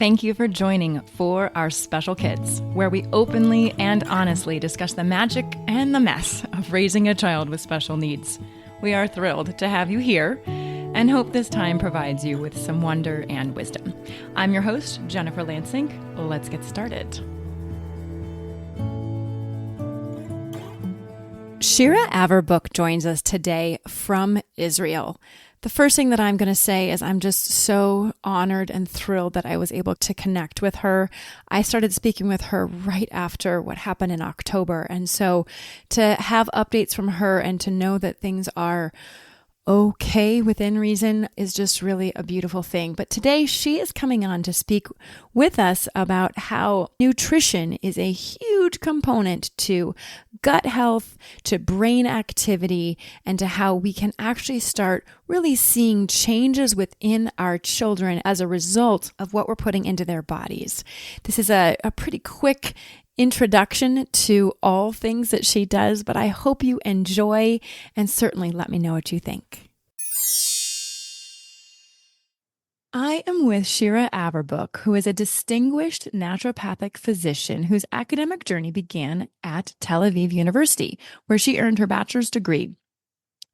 Thank you for joining For Our Special Kids, where we openly and honestly discuss the magic and the mess of raising a child with special needs. We are thrilled to have you here and hope this time provides you with some wonder and wisdom. I'm your host, Jennifer Lansing. Let's get started. Shira Averbuch joins us today from Israel. The first thing that I'm going to say is I'm just so honored and thrilled that I was able to connect with her. I started speaking with her right after what happened in October. And so to have updates from her and to know that things are okay within reason is just really a beautiful thing. But today she is coming on to speak with us about how nutrition is a huge component to gut health, to brain activity, and to how we can actually start really seeing changes within our children as a result of what we're putting into their bodies. This is a pretty quick introduction to all things that she does, but I hope you enjoy and certainly let me know what you think. I am with Shira Averbuch, who is a distinguished naturopathic physician whose academic journey began at Tel Aviv University, where she earned her bachelor's degree.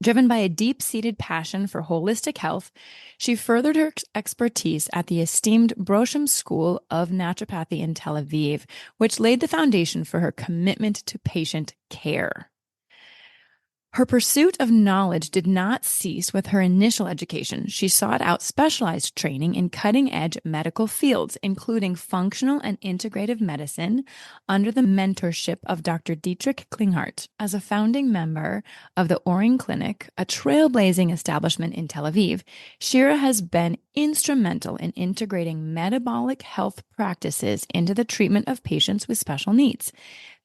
Driven by a deep-seated passion for holistic health, she furthered her expertise at the esteemed Brosham School of Naturopathy in Tel Aviv, which laid the foundation for her commitment to patient care. Her pursuit of knowledge did not cease with her initial education. She sought out specialized training in cutting-edge medical fields, including functional and integrative medicine, under the mentorship of Dr. Dietrich Klinghardt. As a founding member of the Oring Clinic, a trailblazing establishment in Tel Aviv, Shira has been instrumental in integrating metabolic health practices into the treatment of patients with special needs.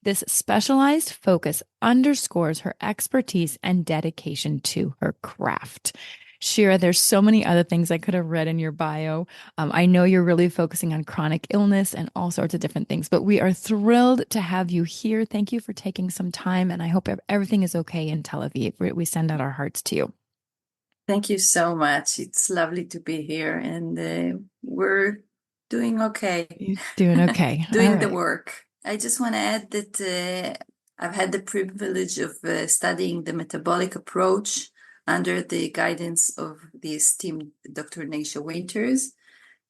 This specialized focus underscores her expertise and dedication to her craft. Shira, there's so many other things I could have read in your bio. I know you're really focusing on chronic illness and all sorts of different things, but we are thrilled to have you here. Thank you for taking some time, and I hope everything is okay in Tel Aviv. We send out our hearts to you. Thank you so much. It's lovely to be here, and we're doing okay. You're doing okay. Doing the work. I just want to add that I've had the privilege of studying the metabolic approach under the guidance of the esteemed Dr. Neisha Winters,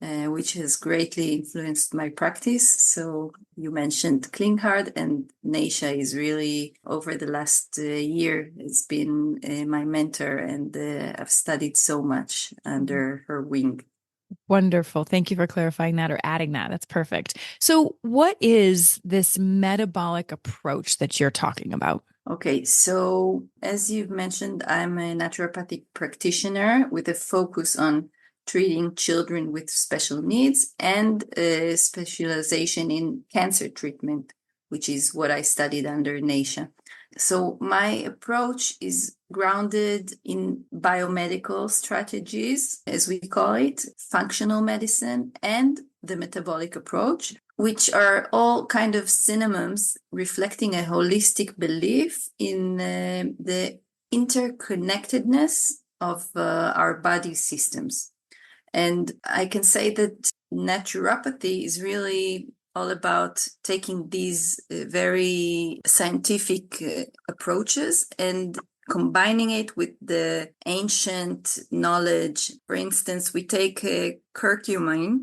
which has greatly influenced my practice. So you mentioned Klinghardt, and Neisha is really, over the last year, has been my mentor, and I've studied so much under her wing. Wonderful. Thank you for clarifying that or adding that. That's perfect. So what is this metabolic approach that you're talking about? Okay, so as you've mentioned, I'm a naturopathic practitioner with a focus on treating children with special needs and a specialization in cancer treatment, which is what I studied under Neisha. So my approach is grounded in biomedical strategies, as we call it, functional medicine, and the metabolic approach, which are all kind of synonyms reflecting a holistic belief in the interconnectedness of our body systems. And I can say that naturopathy is really all about taking these very scientific approaches and combining it with the ancient knowledge. For instance, we take curcumin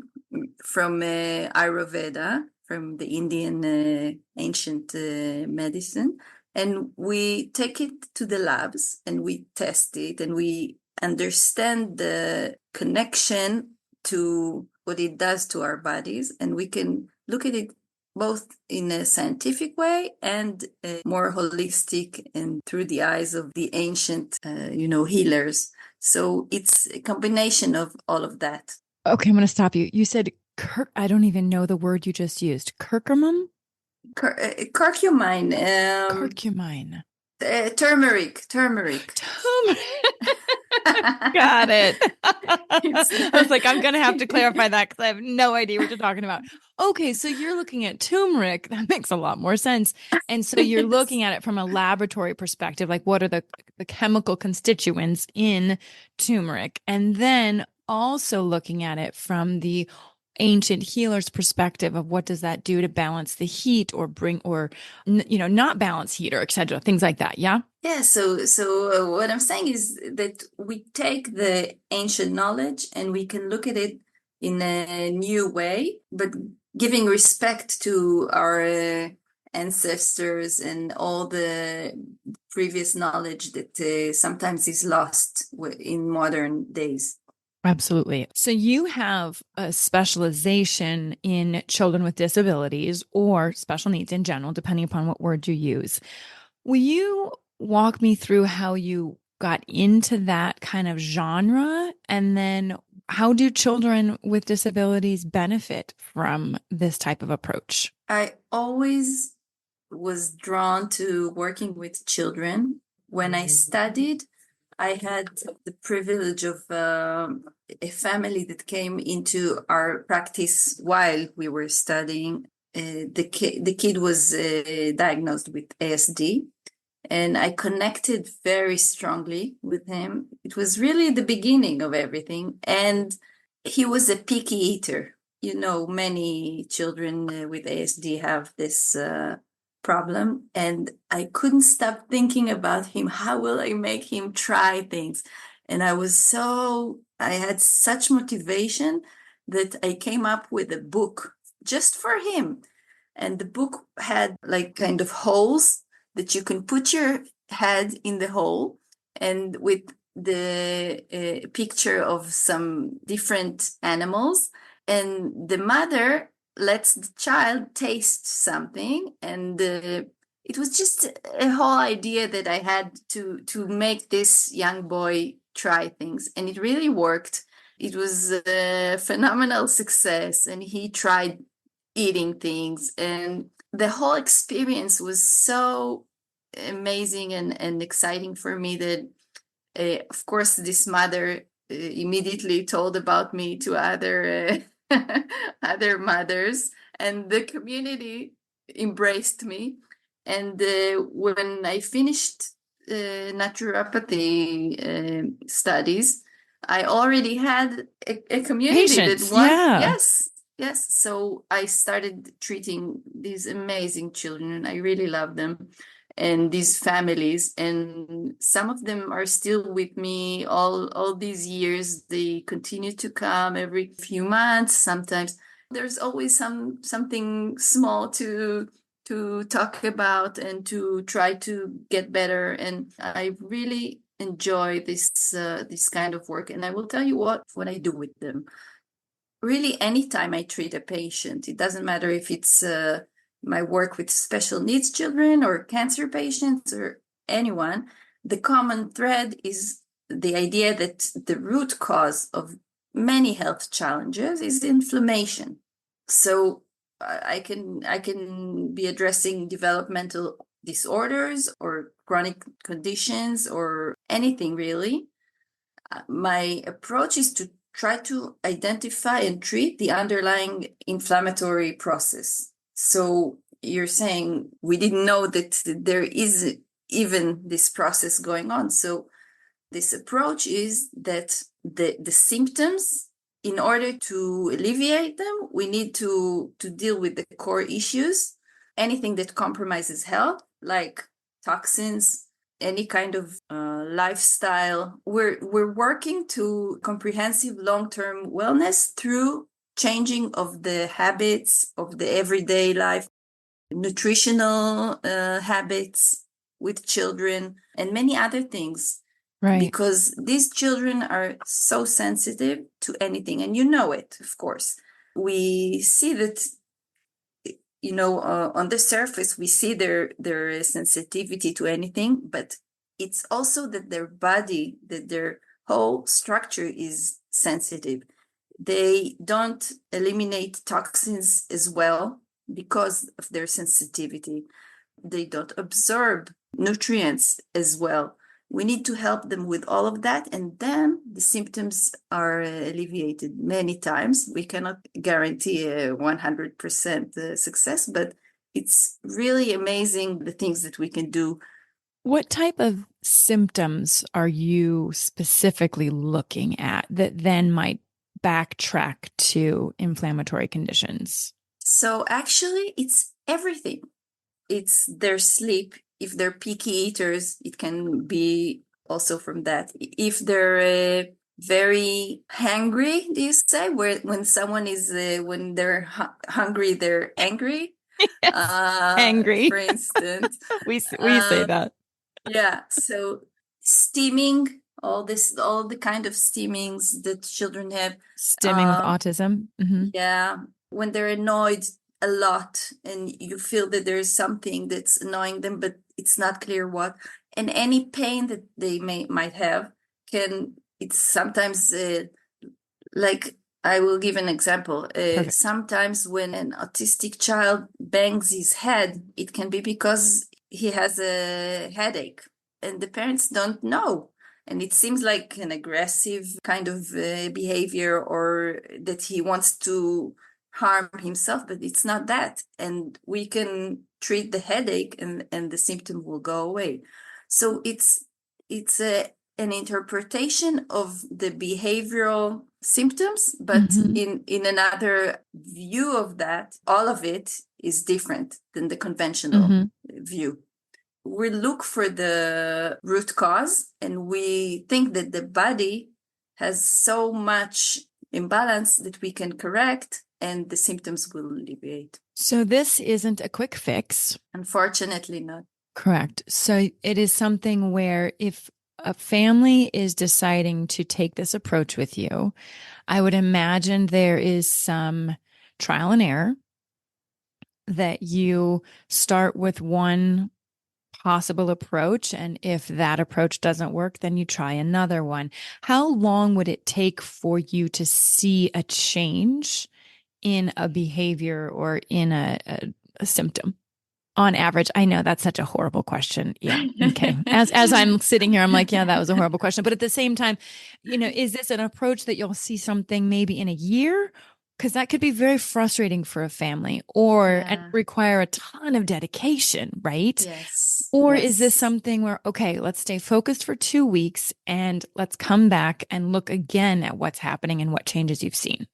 from Ayurveda, from the Indian ancient medicine, and we take it to the labs and we test it and we understand the connection to what it does to our bodies, and we can look at it both in a scientific way and more holistic and through the eyes of the ancient, healers. So it's a combination of all of that. Okay, I'm going to stop you. You said, I don't even know the word you just used. Curcumin? Curcumin. Curcumin. Turmeric. Got it. I was like, I'm going to have to clarify that because I have no idea what you're talking about. Okay, so you're looking at turmeric. That makes a lot more sense. And so you're looking at it from a laboratory perspective, like what are the chemical constituents in turmeric? And then also looking at it from the ancient healer's perspective of what does that do to balance the heat or bring or not balance heat or etc. Things like that. Yeah. Yeah, what I'm saying is that we take the ancient knowledge and we can look at it in a new way, but giving respect to our ancestors and all the previous knowledge that sometimes is lost in modern days. Absolutely. So you have a specialization in children with disabilities or special needs in general, depending upon what word you use. Will you walk me through how you got into that kind of genre? And then how do children with disabilities benefit from this type of approach? I always was drawn to working with children. When I studied, I had the privilege of a family that came into our practice while we were studying. The kid was diagnosed with ASD, and I connected very strongly with him. It was really the beginning of everything. And he was a picky eater. You know, many children with ASD have this problem. And I couldn't stop thinking about him. How will I make him try things? And I had such motivation that I came up with a book just for him. And the book had like kind of holes that you can put your head in the hole, and with the picture of some different animals, and the mother lets the child taste something, and it was just a whole idea that I had to make this young boy try things, and it really worked. It was a phenomenal success, and he tried eating things, and the whole experience was so amazing and exciting for me that of course this mother immediately told about me to other other mothers, and the community embraced me. And when I finished naturopathy studies, I already had a community that Patience. want, Yeah. yes, yes. So I started treating these amazing children. I really love them, and these families, and some of them are still with me all these years. They continue to come every few months. Sometimes there's always something small to talk about and to try to get better. And I really enjoy this kind of work. And I will tell you what I do with them. Really, anytime I treat a patient, it doesn't matter if it's my work with special needs children or cancer patients or anyone, the common thread is the idea that the root cause of many health challenges is inflammation. So I can be addressing developmental disorders or chronic conditions or anything really. My approach is to try to identify and treat the underlying inflammatory process. So you're saying we didn't know that there is even this process going on. So this approach is that the symptoms, in order to alleviate them, we need to deal with the core issues, anything that compromises health, like toxins, any kind of lifestyle. We're working to comprehensive long-term wellness through changing of the habits of the everyday life, nutritional habits with children, and many other things, Right. because these children are so sensitive to anything, and you know it, of course. We see that, on the surface, we see their sensitivity to anything, but it's also that their body, that their whole structure is sensitive. They don't eliminate toxins as well because of their sensitivity. They don't absorb nutrients as well. We need to help them with all of that, and then the symptoms are alleviated many times. We cannot guarantee a 100% success, but it's really amazing the things that we can do. What type of symptoms are you specifically looking at that then might backtrack to inflammatory conditions? So actually, it's everything. It's their sleep. If they're picky eaters, it can be also from that. If they're very hungry, do you say? Where when someone is when they're hungry, they're angry. Yes, For angry. instance, We say uh, that. yeah. So steaming, all the kind of steamings that children have. Stimming with Um, autism. Hmm. yeah, when they're annoyed a lot and you feel that there's something that's annoying them, but it's not clear what, and any pain that they might have can, it's sometimes like I will give an example. Perfect. Sometimes when an autistic child bangs his head, it can be because he has a headache and the parents don't know. And it seems like an aggressive kind of behavior or that he wants to harm himself, but it's not that. And we can treat the headache and the symptom will go away. So it's an interpretation of the behavioral symptoms, but Hmm. in another view of that, all of it is different than the conventional Hmm. view. We look for the root cause and we think that the body has so much imbalance that we can correct and the symptoms will alleviate. So this isn't a quick fix. Unfortunately, not. Correct. So it is something where if a family is deciding to take this approach with you, I would imagine there is some trial and error that you start with one possible approach. And if that approach doesn't work, then you try another one. How long would it take for you to see a change in a behavior or in a symptom? On average, I know that's such a horrible question. Yeah. Okay. As I'm sitting here, I'm like, yeah, that was a horrible question. But at the same time, is this an approach that you'll see something maybe in a year? Because that could be very frustrating for a family or and Yeah. require a ton of dedication, right? Yes. Or is this Yes. something where, okay, let's stay focused for 2 weeks and let's come back and look again at what's happening and what changes you've seen?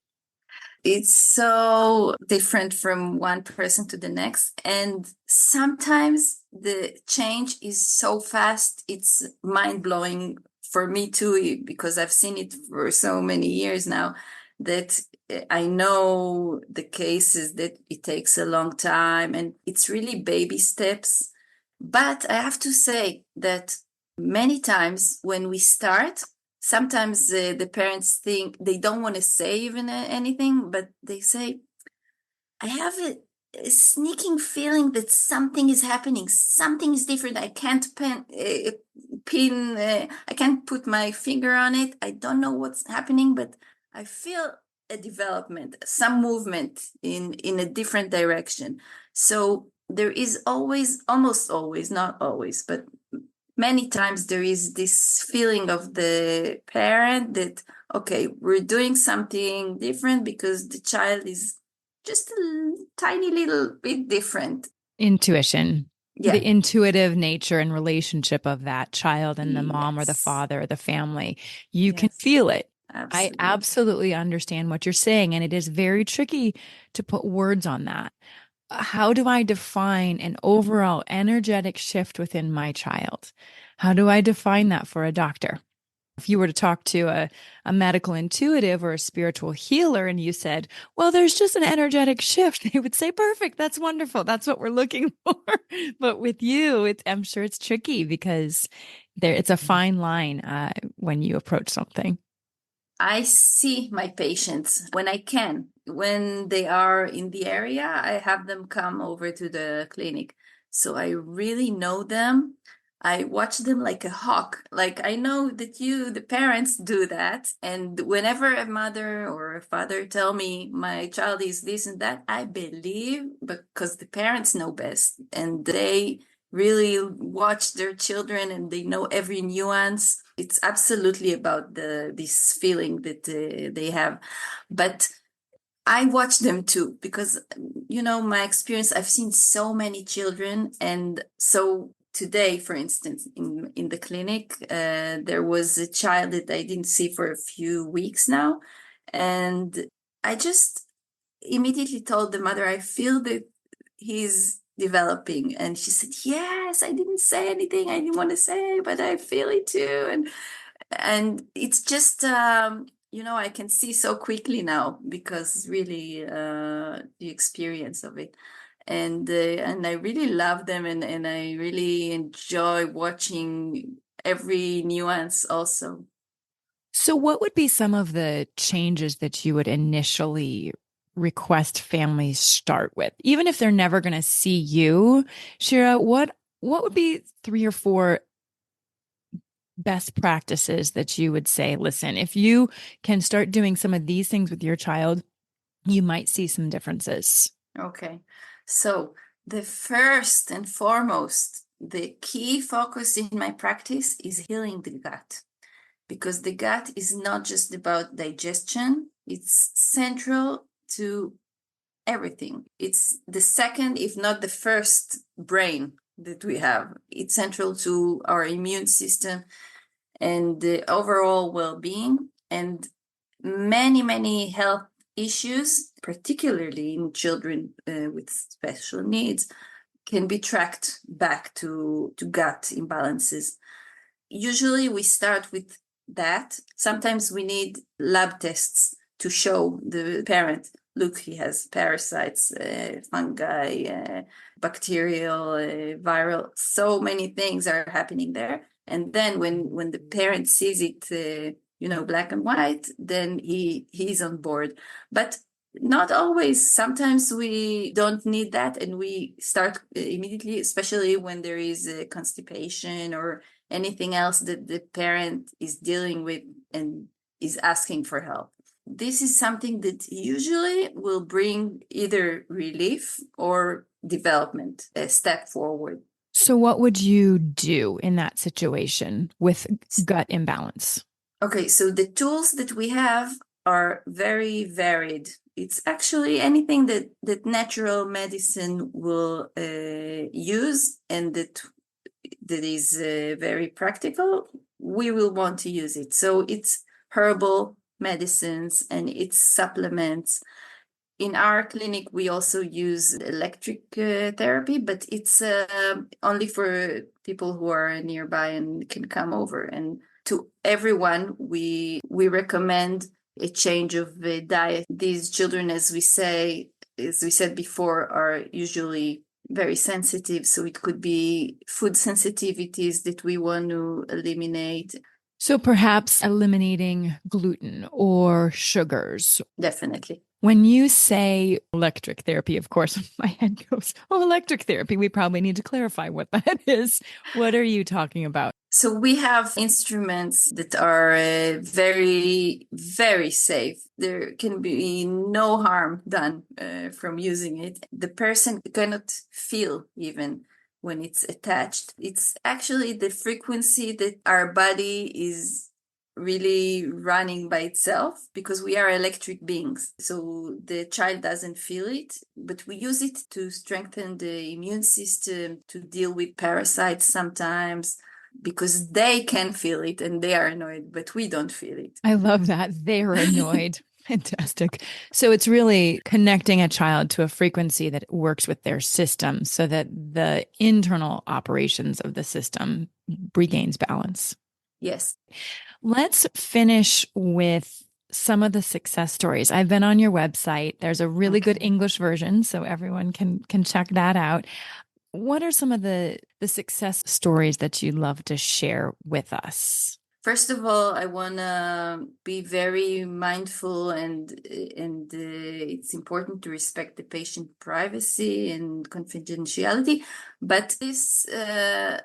It's so different from one person to the next. And sometimes the change is so fast, it's mind blowing for me too, because I've seen it for so many years now that I know the cases that it takes a long time and it's really baby steps. But I have to say that many times when we start, sometimes the parents think they don't want to say even anything, but they say, I have a sneaking feeling that something is happening, something is different. I can't I can't put my finger on it. I don't know what's happening, but I feel a development, some movement in a different direction. So there is always, almost always, not always, but many times there is this feeling of the parent that, okay, we're doing something different because the child is just a tiny little bit different. Intuition, Yeah. the intuitive nature and relationship of that child and the mom or the Yes. father or the family. You can Yes. feel it. I Absolutely. absolutely understand what you're saying, and it is very tricky to put words on that. How do I define an overall energetic shift within my child? How do I define that for a doctor? If you were to talk to a medical intuitive or a spiritual healer and you said, well, there's just an energetic shift, they would say, perfect. That's wonderful. That's what we're looking for. But with you, I'm sure it's tricky because it's a fine line when you approach something. I see my patients when I can. When they are in the area, I have them come over to the clinic. So I really know them. I watch them like a hawk. Like I know that you, the parents, do that. And whenever a mother or a father tell me my child is this and that, I believe because the parents know best and they really watch their children and they know every nuance. It's absolutely about this feeling that they have. But I watch them too because my experience, I've seen so many children. And so today, for instance, in the clinic, there was a child that I didn't see for a few weeks now. And I just immediately told the mother, I feel that he's developing. And she said, yes, I didn't say anything. I didn't want to say, but I feel it too. And it's just, I can see so quickly now because really the experience of it. And I really love them, and I really enjoy watching every nuance also. So, what would be some of the changes that you would initially request families start with, even if they're never going to see you, Shira? What would be three or four best practices that you would say, listen, if you can start doing some of these things with your child, you might see some differences? Okay. So the first and foremost, the key focus in my practice is healing the gut, because the gut is not just about digestion, it's central to everything. It's the second, if not the first brain that we have. It's central to our immune system and the overall well-being, and many health issues, particularly in children with special needs, can be tracked back to gut imbalances. Usually we start with that. Sometimes we need lab tests to show the parent, look, he has parasites, fungi, bacterial, viral, so many things are happening there. And then when the parent sees it, black and white, then he's on board. But not always. Sometimes we don't need that, and we start immediately, especially when there is a constipation or anything else that the parent is dealing with and is asking for help. This is something that usually will bring either relief or development, a step forward. So, what would you do in that situation with gut imbalance? Okay, so the tools that we have are very varied. It's actually anything that natural medicine will use, and that is very practical, we will want to use it. So it's herbal medicines and it's supplements. In our clinic, we also use electric therapy, but it's only for people who are nearby and can come over. And to everyone, we recommend a change of diet. These children, as we said before, are usually very sensitive. So it could be food sensitivities that we want to eliminate. So, perhaps eliminating gluten or sugars. Definitely. When you say electric therapy, of course, my head goes, oh, electric therapy. We probably need to clarify what that is. What are you talking about? So we have instruments that are very safe. There can be no harm done from using it. The person cannot feel even when it's attached. It's actually the frequency that our body is really running by itself, because we are electric beings. So the child doesn't feel it, but we use it to strengthen the immune system, to deal with parasites sometimes, because they can feel it and they are annoyed, but we don't feel it. I love that. They're annoyed. Fantastic. So it's really connecting a child to a frequency that works with their system so that the internal operations of the system regains balance. Yes. Let's finish with some of the success stories. I've been on your website. There's a really good English version, so everyone can check that out. What are some of the success stories that you'd love to share with us? First of all, I want to be very mindful, and it's important to respect the patient privacy and confidentiality. But this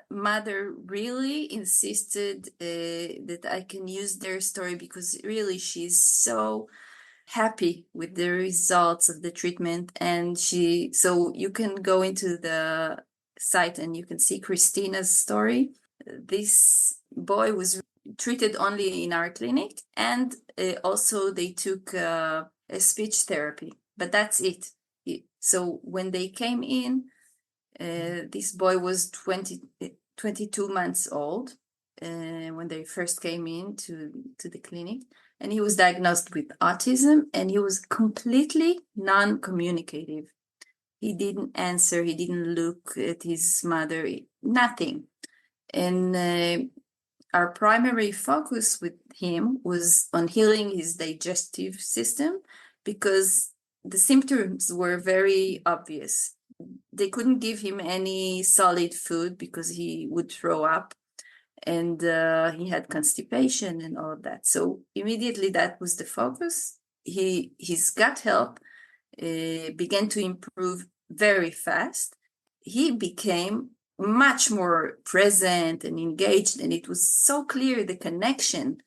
mother really insisted that I can use their story, because really she's so happy with the results of the treatment. And so you can go into the site and you can see Christina's story. This boy was treated only in our clinic, and also they took a speech therapy, but that's it. So when they came in, this boy was 22 months old when they first came in to the clinic. and he was diagnosed with autism, and he was completely non-communicative. He didn't answer, he didn't look at his mother, nothing. And our primary focus with him was on healing his digestive system because the symptoms were very obvious. They couldn't give him any solid food because he would throw up, and he had constipation and all of that. So immediately that was the focus. His gut health began to improve very fast. He became much more present and engaged, and it was so clear the connection.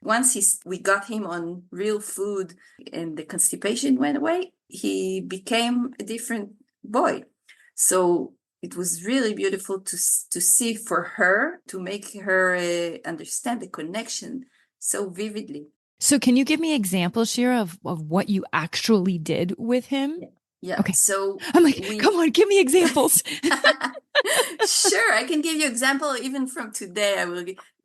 Once we got him on real food and the constipation went away, he became a different boy. So it was really beautiful to see for her, to make her understand the connection so vividly. So can you give me examples, Shira, of what you actually did with him? Yeah. Yeah. Okay. So I'm like, come on, give me examples. Sure, I can give you example even from today.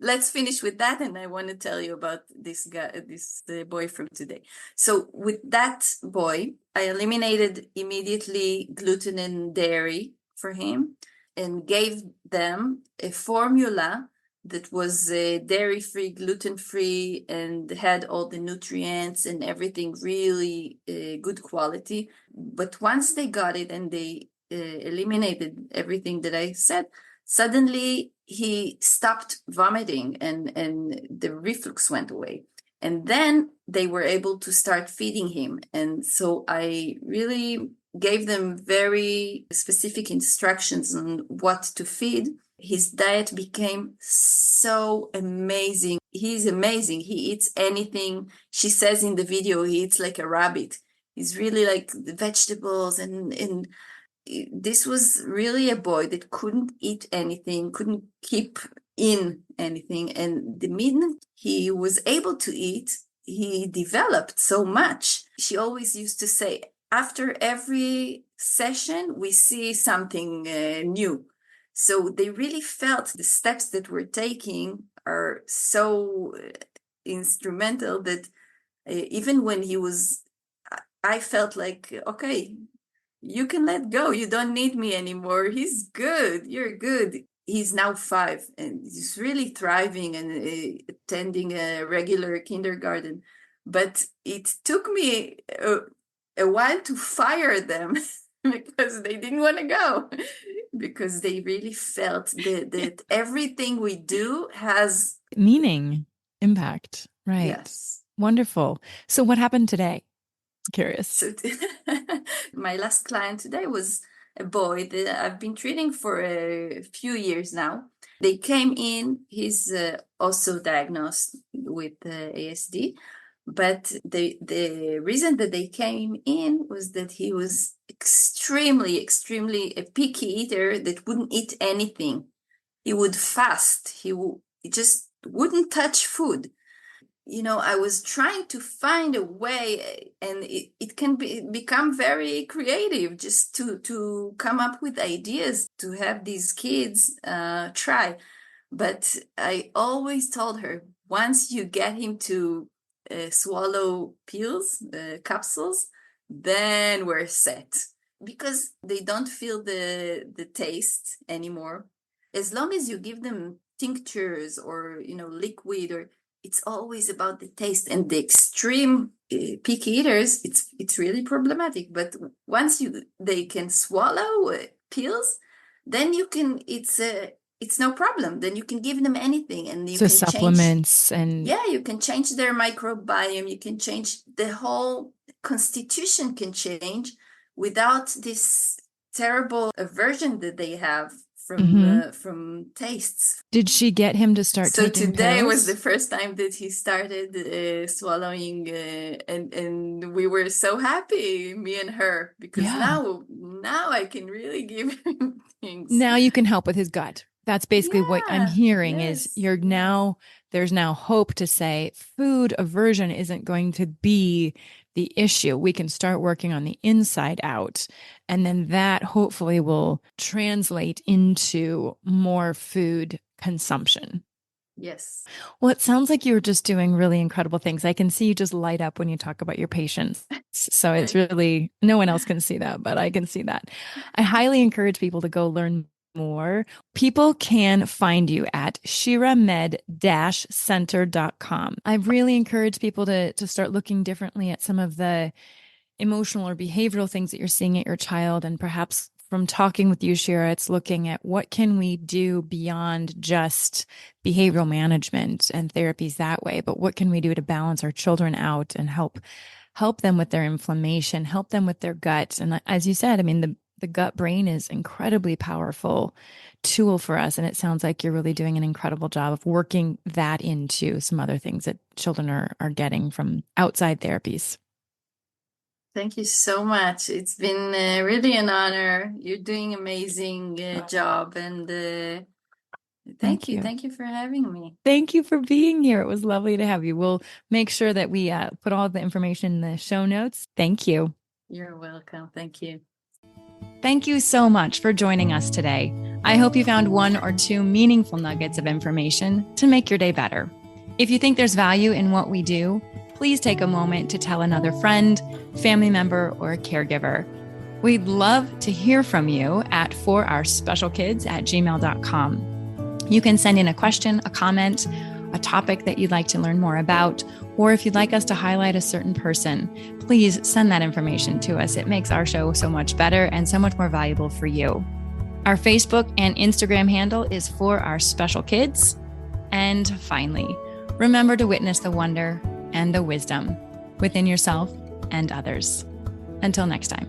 Let's finish with that, and I want to tell you about this guy, this boy from today. So with that boy, I eliminated immediately gluten and dairy for him, and gave them a formula that was dairy-free, gluten-free, and had all the nutrients and everything really good quality. But once they got it and they eliminated everything that I said, suddenly he stopped vomiting, and the reflux went away. And then they were able to start feeding him. And so I really gave them very specific instructions on what to feed. His diet became so amazing. He's amazing. He eats anything. She says in the video, he eats like a rabbit. He's really like the vegetables, and this was really a boy that couldn't eat anything, couldn't keep in anything. And the minute he was able to eat, he developed so much. She always used to say, after every session, we see something new. So they really felt the steps that we're taking are so instrumental that even when he was, I felt like, okay, you can let go. You don't need me anymore. He's good. You're good. He's now 5 and he's really thriving and attending a regular kindergarten. But it took me a while to fire them because they didn't want to go, because they really felt that everything we do has Meaning, impact. Right. yes. Wonderful. So what happened today? Curious. So my last client today was a boy that I've been treating for a few years now. They came in, he's also diagnosed with ASD, but the reason that they came in was that he was extremely a picky eater that wouldn't eat anything. He would fast. He just wouldn't touch food. I was trying to find a way, and it can become very creative just to come up with ideas to have these kids try. But I always told her, once you get him to swallow pills, capsules, then we're set, because they don't feel the taste anymore. As long as you give them tinctures or liquid, or it's always about the taste. And the extreme picky eaters, it's really problematic. But once they can swallow pills, then you can, it's no problem. Then you can give them anything, and you So can change. supplements and Yeah, you can change their microbiome. You can change the whole constitution, can change without this terrible aversion that they have from tastes. Did she get him to start So taking today pills? was the first time that he started swallowing, and we were so happy, me and her, because Yeah. now I can really give him things. Now you can help with his gut. That's basically what I'm Yeah, hearing is yes, yes. there's now hope to say food aversion isn't going to be the issue. We can start working on the inside out. And then that hopefully will translate into more food consumption. Yes. Well, it sounds like you're just doing really incredible things. I can see you just light up when you talk about your patients. So it's really, no one else can see that, but I can see that. I highly encourage people to go learn more. People can find you at shiramed-center.com. I really encourage people to start looking differently at some of the emotional or behavioral things that you're seeing at your child. And perhaps from talking with you, Shira, it's looking at what can we do beyond just behavioral management and therapies that way, but what can we do to balance our children out and help them with their inflammation, help them with their gut. And as you said, I mean, the gut brain is incredibly powerful tool for us. And it sounds like you're really doing an incredible job of working that into some other things that children are getting from outside therapies. Thank you so much. It's been really an honor. You're doing amazing job, and thank Thank you. you. Thank you for having me. Thank you for being here. It was lovely to have you. We'll make sure that we put all the information in the show notes. Thank you. You're welcome. Thank you. Thank you so much for joining us today. I hope you found one or two meaningful nuggets of information to make your day better. If you think there's value in what we do, please take a moment to tell another friend, family member, or a caregiver. We'd love to hear from you at forourspecialkids@gmail.com. You can send in a question, a comment, a topic that you'd like to learn more about, or if you'd like us to highlight a certain person, please send that information to us. It makes our show so much better and so much more valuable for you. Our Facebook and Instagram handle is For Our Special Kids. And finally, remember to witness the wonder and the wisdom within yourself and others. Until next time.